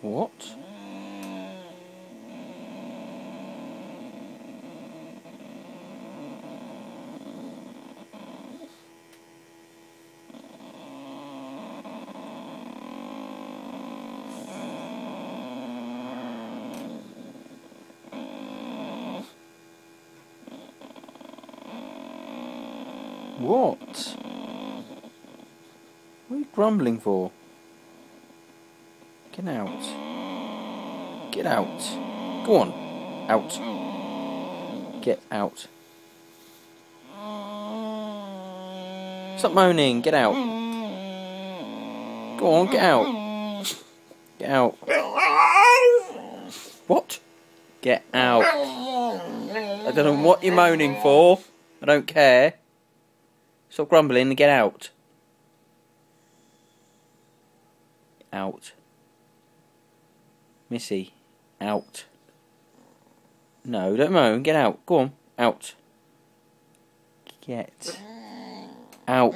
What? What? What are you grumbling for? Get out. Get out. Go on. Out. Get out. Stop moaning. Get out. Go on, get out. Get out. What? Get out. I don't know what you're moaning for. I don't care. Stop grumbling and get out. Out. Missy. Out. No, don't moan. Get out. Go on. Out. Get out.